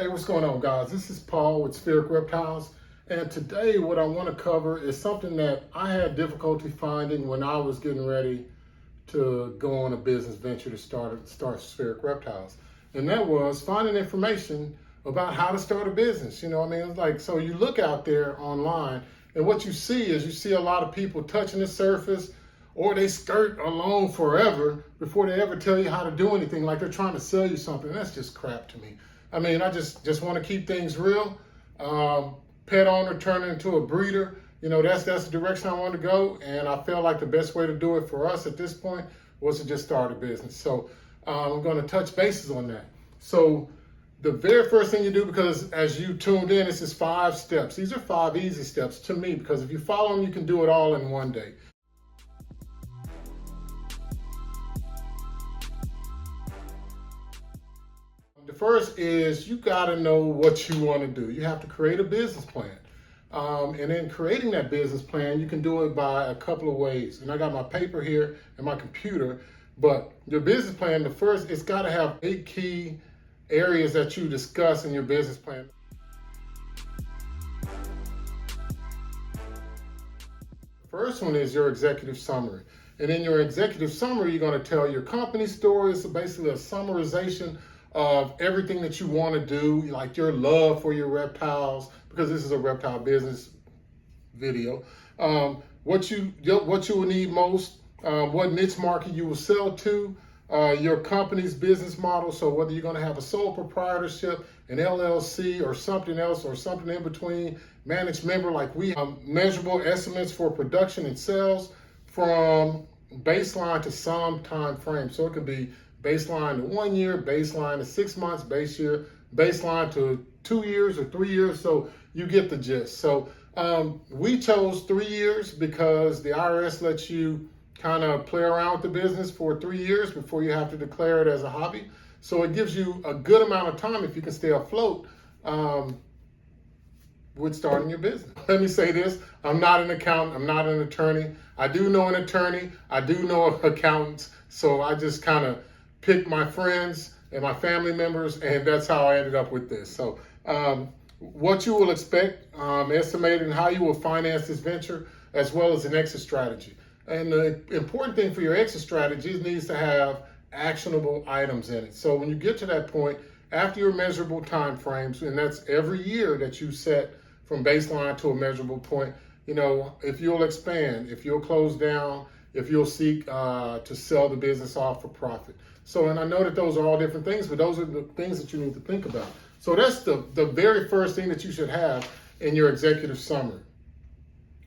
Hey, what's going on, guys? This is Paul with Spheric Reptiles, and today what I want to cover is something that I had difficulty finding when I was getting ready to go on a business venture to start Spheric Reptiles, and that was finding information about how to start a business. You know what I mean? It's like, so you look out there online, and what you see a lot of people touching the surface, or they skirt along forever before they ever tell you how to do anything, like they're trying to sell you something. That's just crap to me. I mean, I just want to keep things real. Pet owner turning into a breeder, you know, that's the direction I want to go. And I felt like the best way to do it for us at this point was to just start a business. So I'm going to touch bases on that. So the very first thing you do, because as you tuned in, this is 5 steps. These are 5 easy steps to me, because if you follow them, you can do it all in one day. The first is you got to know what you want to do. You have to create a business plan. And in creating that business plan, you can do it by a couple of ways. And I got my paper here and my computer. But your business plan, the first, it's got to have 8 key areas that you discuss in your business plan. The first one is your executive summary. And in your executive summary, you're going to tell your company story. It's basically a summarization of everything that you want to do, like your love for your reptiles, because this is a reptile business video. What you will need most, what niche market you will sell to, your company's business model. So whether you're going to have a sole proprietorship, an LLC, or something else, or something in between, managed member like we have, measurable estimates for production and sales from baseline to some time frame. So it could be baseline to 1 year, baseline to 6 months, baseline to 2 years or 3 years. So you get the gist. So we chose 3 years because the IRS lets you kind of play around with the business for 3 years before you have to declare it as a hobby. So it gives you a good amount of time if you can stay afloat with starting your business. Let me say this, I'm not an accountant, I'm not an attorney. I do know an attorney, I do know accountants, so I just kind of picked my friends and my family members, and that's how I ended up with this. So what you will expect, estimating how you will finance this venture, as well as an exit strategy. And the important thing for your exit strategy needs to have actionable items in it. So when you get to that point, after your measurable time frames, and that's every year that you set from baseline to a measurable point, you know, if you'll expand, if you'll close down, if you'll seek to sell the business off for profit. So, and I know that those are all different things, but those are the things that you need to think about. So that's the very first thing that you should have in your executive summary.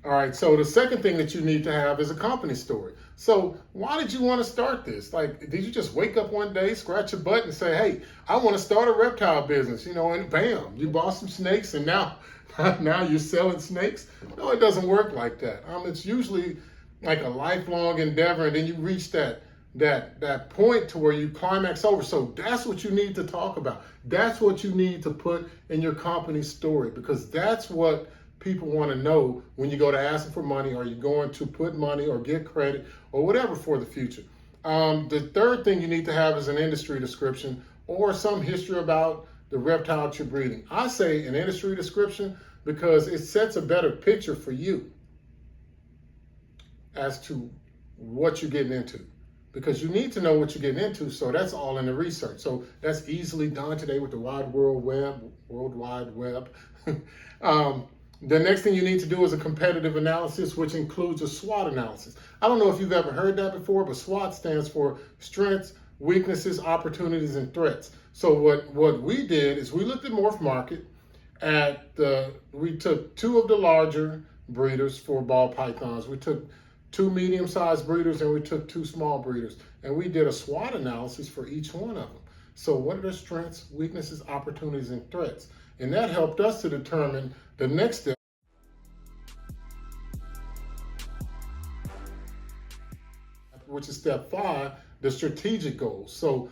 All right, so the second thing that you need to have is a company story. So why did you want to start this? Like, did you just wake up one day, scratch your butt and say, hey, I want to start a reptile business, you know, and bam, you bought some snakes and now you're selling snakes? No, it doesn't work like that. It's usually like a lifelong endeavor, and then you reach that point to where you climax over. So that's what you need to talk about. That's what you need to put in your company story, because that's what people want to know when you go to ask for money, or you're going to put money or get credit or whatever for the future. The third thing you need to have is an industry description or some history about the reptile that you're breeding. I say an industry description because it sets a better picture for you as to what you're getting into, because you need to know what you're getting into. So that's all in the research. So that's easily done today with the World Wide Web. The next thing you need to do is a competitive analysis, which includes a SWOT analysis. I don't know if you've ever heard that before, but SWOT stands for strengths, weaknesses, opportunities, and threats. So what we did is we looked at Morph Market we took 2 of the larger breeders for ball pythons. We took 2 medium-sized breeders, and we took 2 small breeders. And we did a SWOT analysis for each one of them. So what are their strengths, weaknesses, opportunities, and threats? And that helped us to determine the next step, which is step 5, the strategic goals. So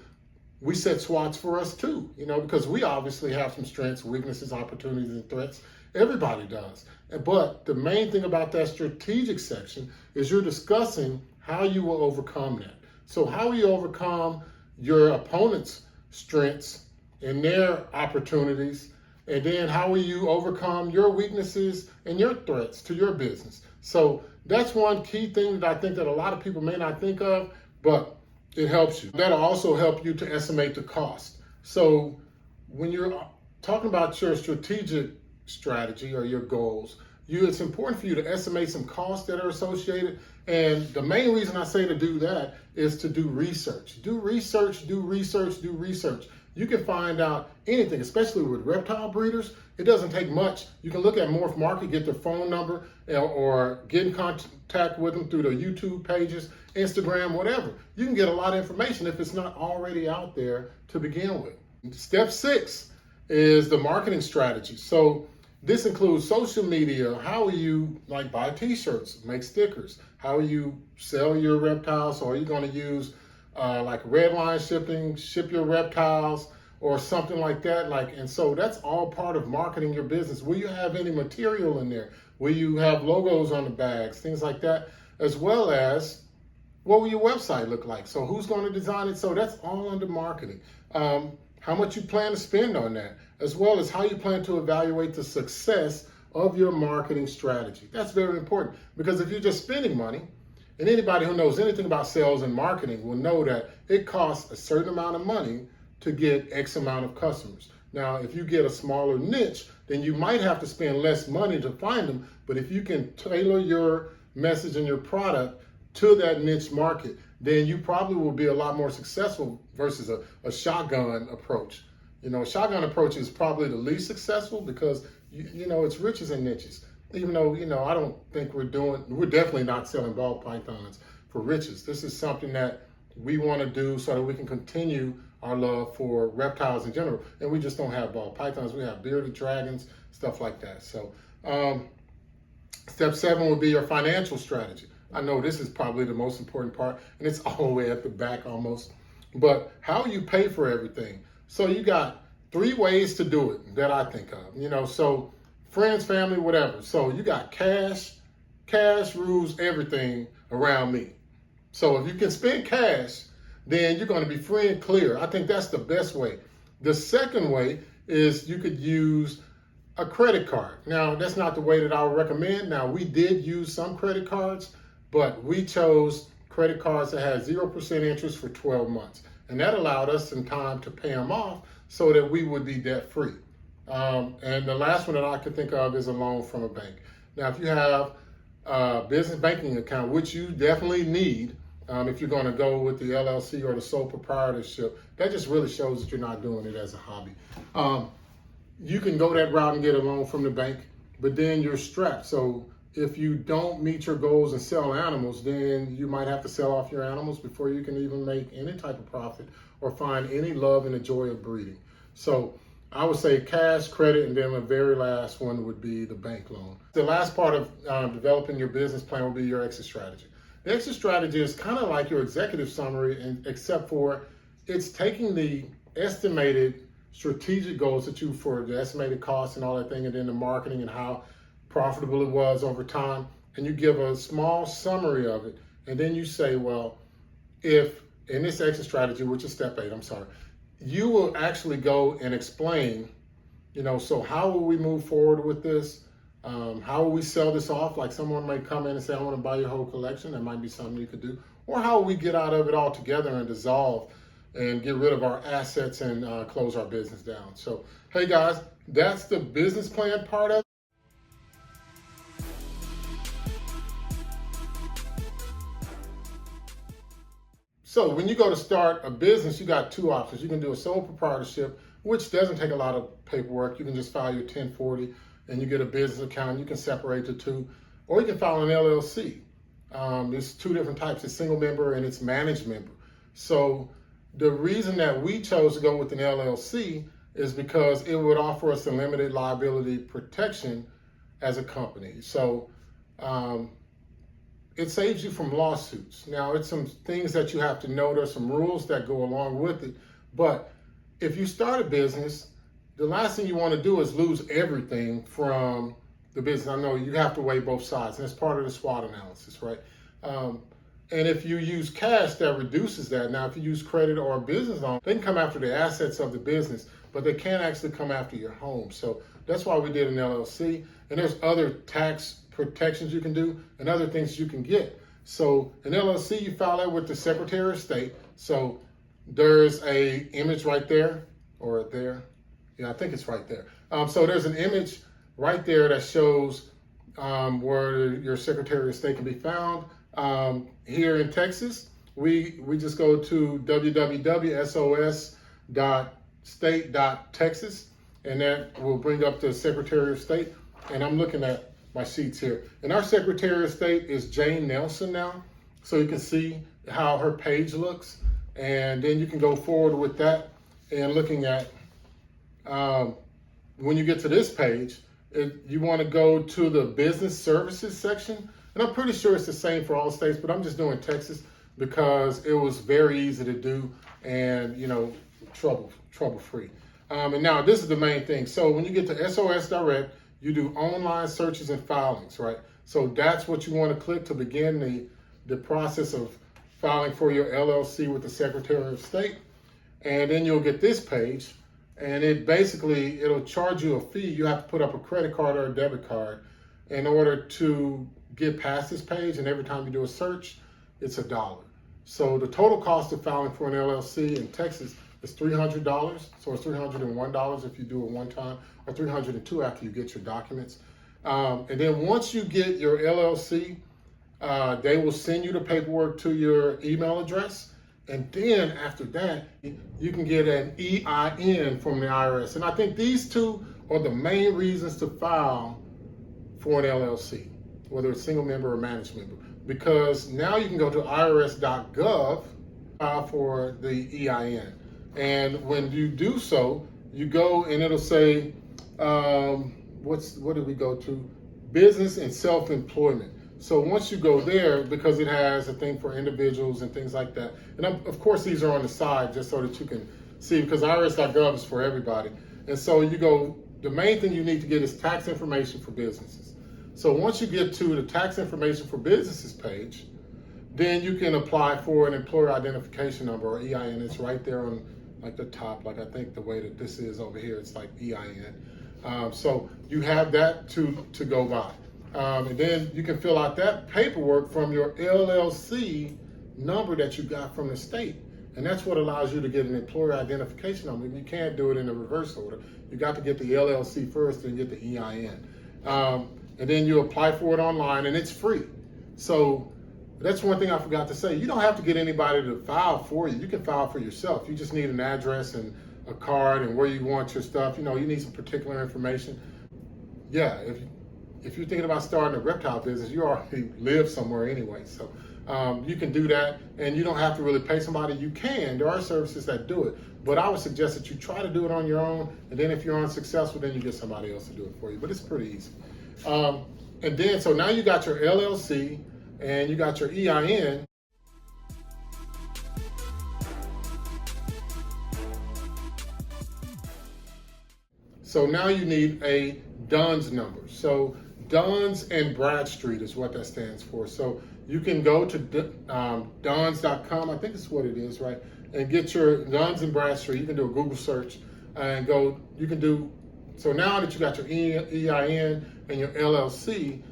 we set SWOTs for us too, you know, because we obviously have some strengths, weaknesses, opportunities, and threats. Everybody does. But the main thing about that strategic section is you're discussing how you will overcome that. So how will you overcome your opponent's strengths and their opportunities? And then how will you overcome your weaknesses and your threats to your business? So that's one key thing that I think that a lot of people may not think of, but it helps you. That'll also help you to estimate the cost. So when you're talking about your strategic strategy or your goals, it's important for you to estimate some costs that are associated. And the main reason I say to do that is to do research. Do research, do research, do research. You can find out anything, especially with reptile breeders. It doesn't take much. You can look at Morph Market, get their phone number, or get in contact with them through their YouTube pages, Instagram, whatever. You can get a lot of information if it's not already out there to begin with. Step 6 is the marketing strategy. So this includes social media. How will you buy t-shirts, make stickers? How will you sell your reptiles? So are you going to use red line shipping, ship your reptiles or something like that? And so that's all part of marketing your business. Will you have any material in there? Will you have logos on the bags, things like that, as well as what will your website look like? So who's going to design it? So that's all under marketing. How much you plan to spend on that, as well as how you plan to evaluate the success of your marketing strategy. That's very important, because if you're just spending money, and anybody who knows anything about sales and marketing will know that it costs a certain amount of money to get X amount of customers. Now, if you get a smaller niche, then you might have to spend less money to find them. But if you can tailor your message and your product to that niche market, then you probably will be a lot more successful versus a shotgun approach. A shotgun approach is probably the least successful because, it's riches and niches. Even though, I don't think we're definitely not selling ball pythons for riches. This is something that we want to do so that we can continue our love for reptiles in general. And we just don't have ball pythons. We have bearded dragons, stuff like that. So step 7 would be your financial strategy. I know this is probably the most important part, and it's all the way at the back almost. But how you pay for everything. So you got 3 ways to do it that I think of. So friends, family, whatever. So you got cash. Cash rules everything around me. So if you can spend cash, then you're going to be free and clear. I think that's the best way. The second way is you could use a credit card. Now, that's not the way that I would recommend. Now, we did use some credit cards, but we chose credit cards that had 0% interest for 12 months. And that allowed us some time to pay them off so that we would be debt free. And the last one that I could think of is a loan from a bank. Now, if you have a business banking account, which you definitely need, if you're going to go with the LLC or the sole proprietorship, that just really shows that you're not doing it as a hobby. You can go that route and get a loan from the bank, but then you're strapped. So if you don't meet your goals and sell animals, then you might have to sell off your animals before you can even make any type of profit or find any love and the joy of breeding. So I would say cash, credit, and then the very last one would be the bank loan. The last part of developing your business plan will be your exit strategy. The exit strategy is kind of like your executive summary, except for it's taking the estimated strategic goals that for the estimated costs and all that thing, and then the marketing and how profitable it was over time, and you give a small summary of it, and then you say, well, if in this exit strategy, which is step 8, you will actually go and explain, so how will we move forward with this? How will we sell this off? Like someone might come in and say, I want to buy your whole collection. That might be something you could do. Or how will we get out of it all together and dissolve and get rid of our assets and close our business down? So, hey guys, that's the business plan part of it. So when you go to start a business, you got 2 options. You can do a sole proprietorship, which doesn't take a lot of paperwork. You can just file your 1040 and you get a business account. You can separate the 2, or you can file an LLC. There's 2 different types: it's single member and it's managed member. So the reason that we chose to go with an LLC is because it would offer us a limited liability protection as a company. So it saves you from lawsuits. Now, it's some things that you have to know. There's some rules that go along with it. But if you start a business, the last thing you want to do is lose everything from the business. I know you have to weigh both sides. And that's part of the SWOT analysis, right? And if you use cash, that reduces that. Now, if you use credit or a business loan, they can come after the assets of the business, but they can't actually come after your home. So that's why we did an LLC. And there's other tax protections you can do and other things you can get. So an LLC, you file that with the Secretary of State. So there's a image right there, or there. Yeah, I think it's right there. So there's an image right there that shows where your Secretary of State can be found. Here in Texas, we just go to www.sos.state.texas, and that will bring up the Secretary of State. And I'm looking at my sheets here. And our Secretary of State is Jane Nelson now. So you can see how her page looks. And then you can go forward with that and looking at, when you get to this page, you want to go to the business services section. And I'm pretty sure it's the same for all states, but I'm just doing Texas because it was very easy to do and, trouble free. And now this is the main thing. So when you get to SOS Direct, you do online searches and filings, right? So that's what you want to click to begin the process of filing for your LLC with the Secretary of State. And then you'll get this page, and it'll charge you a fee. You have to put up a credit card or a debit card in order to get past this page. And every time you do a search, it's $1. So the total cost of filing for an LLC in Texas is $300. So it's $301 if you do it one time, or $302 after you get your documents. And then once you get your LLC, they will send you the paperwork to your email address. And then after that, you can get an EIN from the IRS. And I think these two are the main reasons to file for an LLC, whether it's single member or managed member, because now you can go to irs.gov, file for the EIN. And when you do so, you go and it'll say, what did we go to? Business and self-employment. So once you go there, because it has a thing for individuals and things like that, and of course these are on the side just so that you can see, because irs.gov is for everybody. And so you go, the main thing you need to get is tax information for businesses. So once you get to the tax information for businesses page, then you can apply for an employer identification number, or EIN. It's right there on like the top, like I think the way that this is over here, it's like EIN. So you have that to go by. And then you can fill out that paperwork from your LLC number that you got from the state. And that's what allows you to get an employer identification number. You can't do it in the reverse order. You got to get the LLC first, then get the EIN. And then you apply for it online, and it's free. So that's one thing I forgot to say. You don't have to get anybody to file for you. You can file for yourself. You just need an address and a card and where you want your stuff. You need some particular information. Yeah, if you're thinking about starting a reptile business, you already live somewhere anyway. So you can do that, and you don't have to really pay somebody. You can. There are services that do it. But I would suggest that you try to do it on your own, and then if you're unsuccessful, then you get somebody else to do it for you. But it's pretty easy. And then, so now you got your LLC and you got your EIN. So now you need a DUNS number. So Duns and Bradstreet is what that stands for. So you can go to duns.com, I think it's what it is, right? And get your Duns and Bradstreet. You can do a Google search and go, you can do, so now that you got your EIN and your LLC,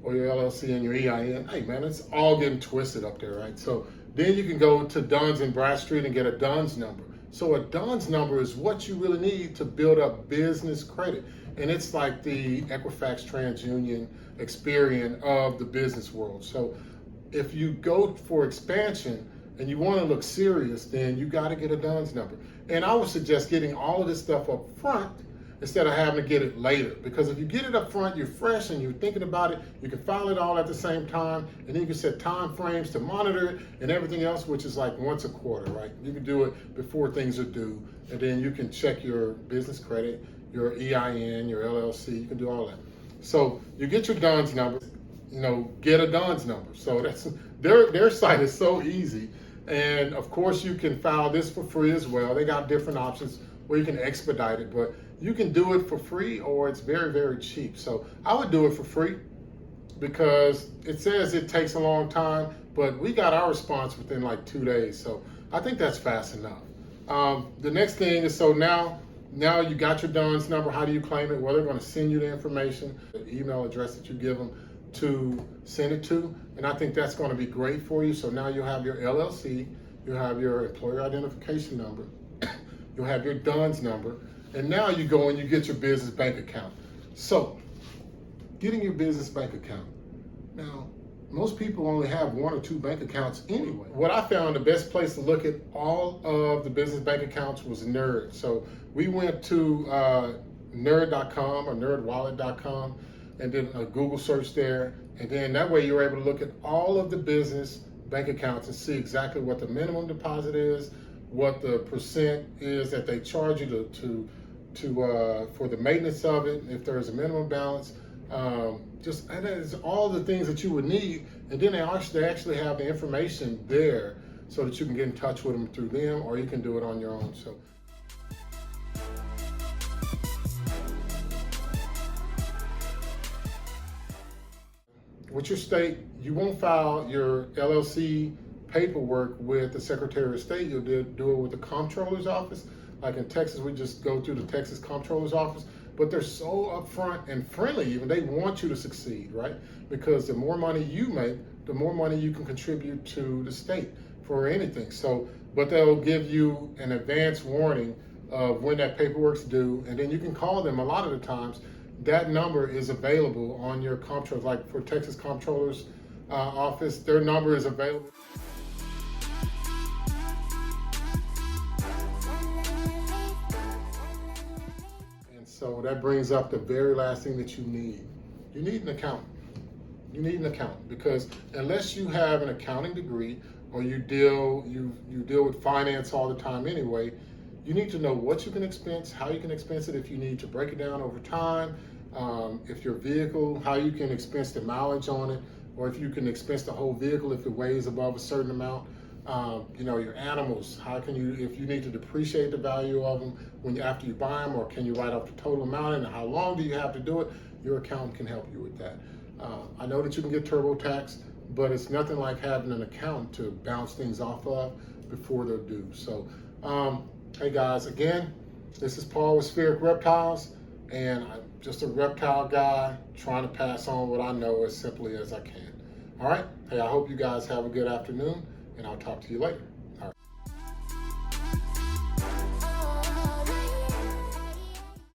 or your LLC and your EIN, hey man, it's all getting twisted up there, right? So then you can go to Duns and Bradstreet and get a DUNS number. So a DUNS number is what you really need to build up business credit. And it's like the Equifax, TransUnion, Experian of the business world. So if you go for expansion and you want to look serious, then you got to get a DUNS number. And I would suggest getting all of this stuff up front instead of having to get it later. Because if you get it up front, you're fresh and you're thinking about it, you can file it all at the same time, and then you can set time frames to monitor it and everything else, which is like once a quarter, right? You can do it before things are due, and then you can check your business credit, your EIN, your LLC, you can do all that. So you get your DUNS number, get a DUNS number. So that's their site is so easy. And of course you can file this for free as well. They got different options where you can expedite it, but you can do it for free or it's very, very cheap. So I would do it for free. because it says it takes a long time, but we got our response within like 2 days. So I think that's fast enough. The next thing is, so now you got your DUNS number. How do you claim it? Well, they're going to send you the information, the email address that you give them to send it to. And I think that's going to be great for you. So now you'll have your LLC, you'll have your employer identification number, you'll have your DUNS number, and now you go and you get your business bank account. So getting your business bank account. Now, most people only have 1 or 2 bank accounts anyway. What I found the best place to look at all of the business bank accounts was Nerd. So we went to nerd.com or nerdwallet.com and did a Google search there. And then that way you're able to look at all of the business bank accounts and see exactly what the minimum deposit is, what the percent is that they charge you for the maintenance of it, if there is a minimum balance. And that is all the things that you would need. And then they actually have the information there so that you can get in touch with them through them, or you can do it on your own. So. With your state, you won't file your LLC paperwork with the Secretary of State. You'll do it with the Comptroller's office. Like in Texas, we just go through the Texas Comptroller's office. But they're so upfront and friendly, even. They want you to succeed, right? Because the more money you make, the more money you can contribute to the state for anything. So, but they'll give you an advance warning of when that paperwork's due, and then you can call them. A lot of the times, that number is available on your comptroller. Like for Texas Comptroller's office, their number is available. So that brings up the very last thing that you need. You need an accountant. You need an accountant, because unless you have an accounting degree or you deal with finance all the time anyway, you need to know what you can expense, how you can expense it, if you need to break it down over time, if your vehicle, how you can expense the mileage on it, or if you can expense the whole vehicle if it weighs above a certain amount. Your animals, if you need to depreciate the value of them after you buy them, or can you write off the total amount, and how long do you have to do it? Your accountant can help you with that. I know that you can get TurboTax, but it's nothing like having an accountant to bounce things off of before they're due. So, hey guys, again, this is Paul with Spheric Reptiles, and I'm just a reptile guy trying to pass on what I know as simply as I can. All right, hey, I hope you guys have a good afternoon, and I'll talk to you later.